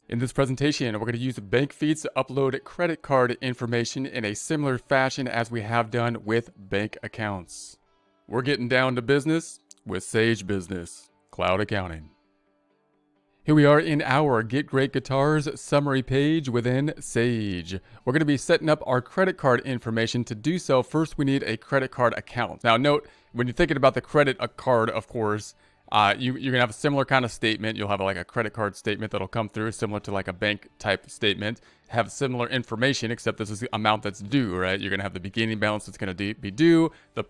In this presentation, we're going to use bank feeds to upload credit card information in a similar fashion as we have done with bank accounts. We're getting down to business with Sage Business Cloud Accounting. Here we are in our Get Great Guitars summary page within Sage. We're going to be setting up our credit card information. To do so, first we need a credit card account. Now note, when you're thinking about the credit card, of course, you're going to have a similar kind of statement. You'll have like a credit card statement that'll come through similar to like a bank type statement. Have similar information, except this is the amount that's due, right? You're going to have the beginning balance that's going to be due, the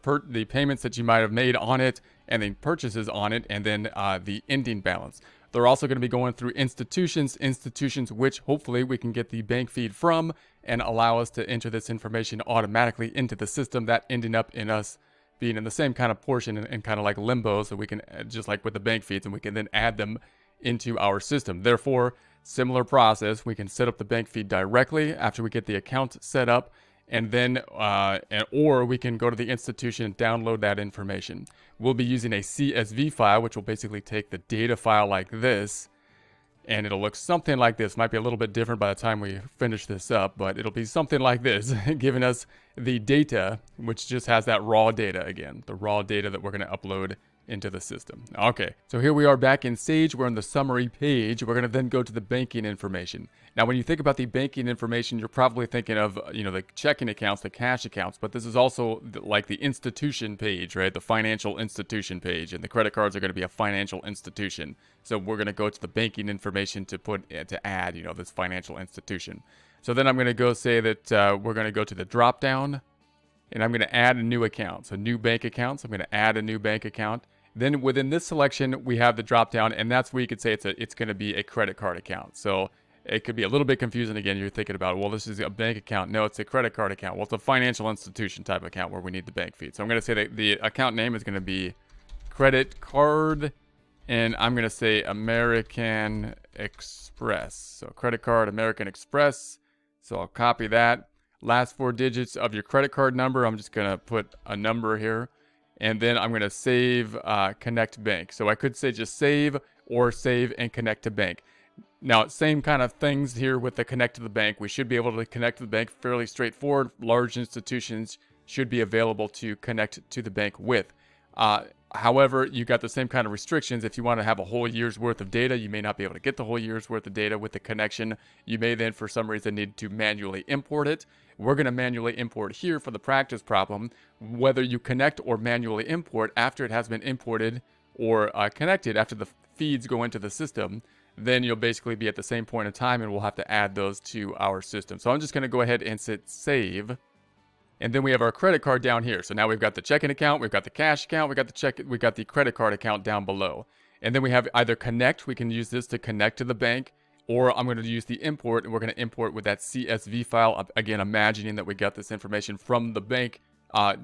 payments that you might have made on it, and then purchases on it, and then the ending balance. They're also going to be going through institutions which hopefully we can get the bank feed from and allow us to enter this information automatically into the system, that ending up in us being in the same kind of portion and kind of like limbo, so we can, just like with the bank feeds, and we can then add them into our system. Therefore, similar process, we can set up the bank feed directly after we get the account set up, and then or we can go to the institution and download that information. We'll be using a CSV file, which will basically take the data file like this, and it'll look something like this. Might be a little bit different by the time we finish this up, but it'll be something like this, giving us the data, which just has that raw data again, the raw data that we're going to upload into the system. Okay, so here we are back in Sage. We're on the summary page. We're going to then go to the banking information. Now, when you think about the banking information, you're probably thinking of, the checking accounts, the cash accounts, but this is also like the institution page, right? The financial institution page, and the credit cards are going to be a financial institution. So we're going to go to the banking information to add, this financial institution. So then I'm going to go say that we're going to go to the drop down, and I'm going to add a new account. So new bank accounts, I'm going to add a new bank account. Then within this selection, we have the drop down, and that's where you could say it's going to be a credit card account. So it could be a little bit confusing. Again, you're thinking about, well, this is a bank account. No, it's a credit card account. Well, it's a financial institution type account where we need the bank feed. So I'm going to say that the account name is going to be credit card, and I'm going to say American Express. So credit card, American Express. So I'll copy that. Last 4 digits of your credit card number. I'm just going to put a number here. And then I'm going to save connect bank. So I could say just save or save and connect to bank. Now, same kind of things here with the connect to the bank. We should be able to connect to the bank fairly straightforward. Large institutions should be available to connect to the bank with. However, you got the same kind of restrictions. If you want to have a whole year's worth of data, you may not be able to get the whole year's worth of data with the connection. You may then, for some reason, need to manually import it. We're going to manually import here for the practice problem. Whether you connect or manually import after it has been imported or connected, after the feeds go into the system, then you'll basically be at the same point in time, and we'll have to add those to our system. So I'm just going to go ahead and hit save. And then we have our credit card down here. So now we've got the checking account, we've got the cash account, we got the credit card account down below. And then we have either connect, we can use this to connect to the bank, or I'm going to use the import, and we're going to import with that CSV file. Again, imagining that we got this information from the bank,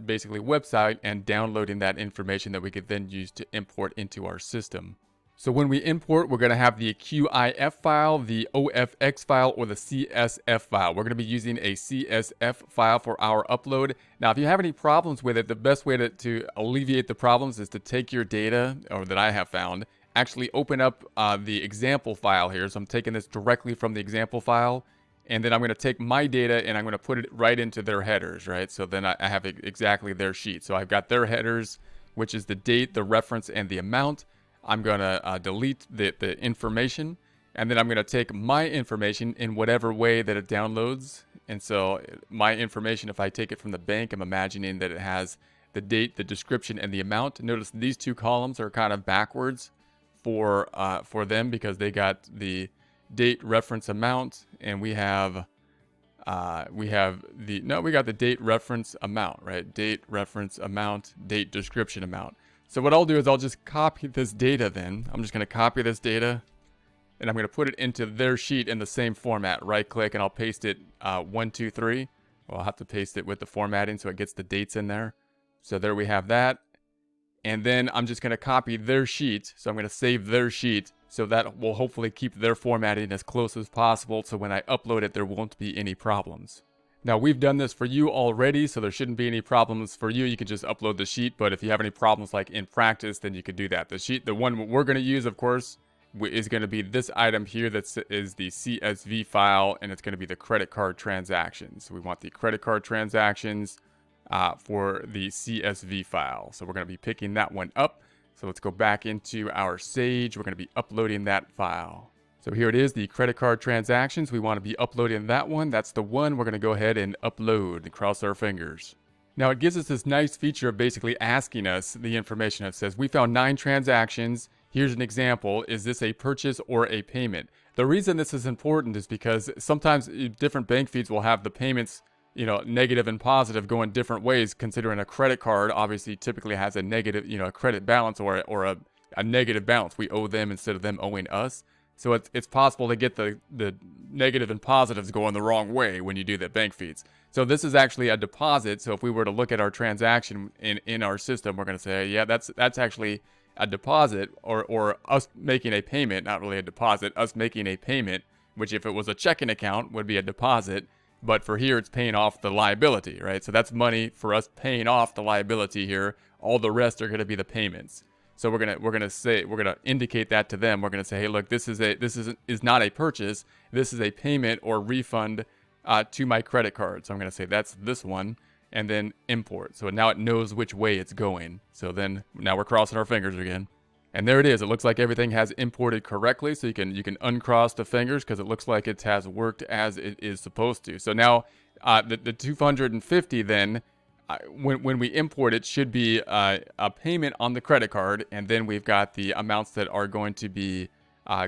basically website, and downloading that information that we could then use to import into our system. So when we import, we're going to have the QIF file, the OFX file, or the CSF file. We're going to be using a CSF file for our upload. Now, if you have any problems with it, the best way to alleviate the problems is to take your data, or that I have found, actually open up the example file here. So I'm taking this directly from the example file, and then I'm going to take my data and I'm going to put it right into their headers, right? So then I have exactly their sheet. So I've got their headers, which is the date, the reference, and the amount. I'm going to delete the information, and then I'm going to take my information in whatever way that it downloads. And so my information, if I take it from the bank, I'm imagining that it has the date, the description, and the amount. Notice these two columns are kind of backwards for them, because they got the date, reference, amount, and we got the date, reference, amount, right? Date, reference, amount, date, description, amount. So what I'll do is I'll just copy this data then. I'm just going to copy this data, and I'm going to put it into their sheet in the same format. Right click, and I'll paste it 1, 2, 3. Well, I'll have to paste it with the formatting so it gets the dates in there. So there we have that. And then I'm just going to copy their sheet. So I'm going to save their sheet. So that will hopefully keep their formatting as close as possible. So when I upload it, there won't be any problems. Now, we've done this for you already, so there shouldn't be any problems for you. You can just upload the sheet, but if you have any problems like in practice, then you could do that. The one we're going to use, of course, is going to be this item here that is the CSV file, and it's going to be the credit card transactions. So we want the credit card transactions for the CSV file. So we're going to be picking that one up. So let's go back into our Sage. We're going to be uploading that file. So here it is, the credit card transactions. We want to be uploading that one. That's the one we're going to go ahead and upload and cross our fingers. Now it gives us this nice feature of basically asking us the information. It says, we found 9 transactions. Here's an example. Is this a purchase or a payment? The reason this is important is because sometimes different bank feeds will have the payments, negative and positive going different ways, considering a credit card obviously typically has a negative, a credit balance or a negative balance. We owe them instead of them owing us. So it's possible to get the negative and positives going the wrong way when you do the bank feeds. So this is actually a deposit. So if we were to look at our transaction in our system, we're going to say, yeah, that's actually a deposit, or us making a payment, not really a deposit, us making a payment, which if it was a checking account would be a deposit. But for here, it's paying off the liability, right? So that's money for us paying off the liability here. All the rest are going to be the payments. So we're gonna indicate that to them. We're gonna say, hey, look, this is not a purchase. This is a payment or refund to my credit card. So I'm gonna say that's this one, and then import. So now it knows which way it's going. So then now we're crossing our fingers again, and there it is. It looks like everything has imported correctly. So you can uncross the fingers because it looks like it has worked as it is supposed to. So now the 250 then. When we import it, should be a payment on the credit card, and then we've got the amounts that are going to be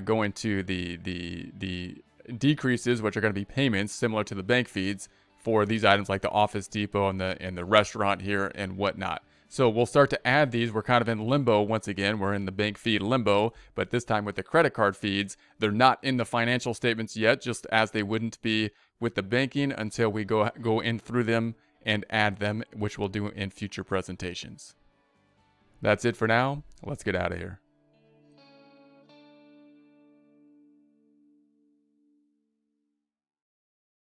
going to the decreases, which are going to be payments similar to the bank feeds for these items like the Office Depot and the restaurant here and whatnot. So we'll start to add these. We're kind of in limbo once again. We're in the bank feed limbo, but this time with the credit card feeds, they're not in the financial statements yet, just as they wouldn't be with the banking until we go in through them and add them, which we'll do in future presentations. That's it for now. Let's get out of here.